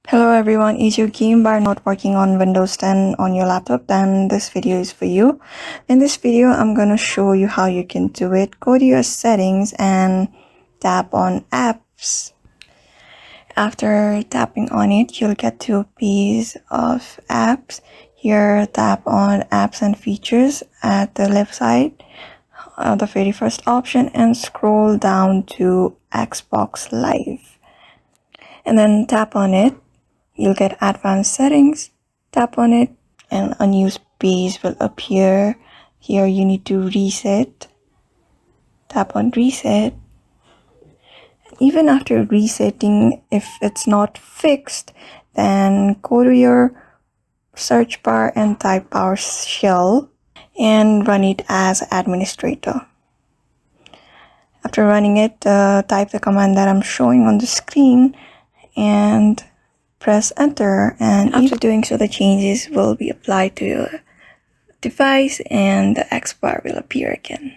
Hello everyone, is your game bar not working on Windows 10 on your laptop? Then this video is for you. In this video, I'm going to show you how you can do it. Go to your settings and tap on apps. After tapping on it, you'll get to a piece of apps. Here, tap on apps and features at the left side, the very first option, and scroll down to Xbox Live. And then tap on it. You'll get advanced settings. Tap on it and a new page will appear. Here you need to reset. Tap on reset. Even after resetting, if it's not fixed, then go to your search bar and type PowerShell and run it as administrator. After running it, type the command that I'm showing on the screen and press enter, and after doing so, the changes will be applied to your device and the X bar will appear again.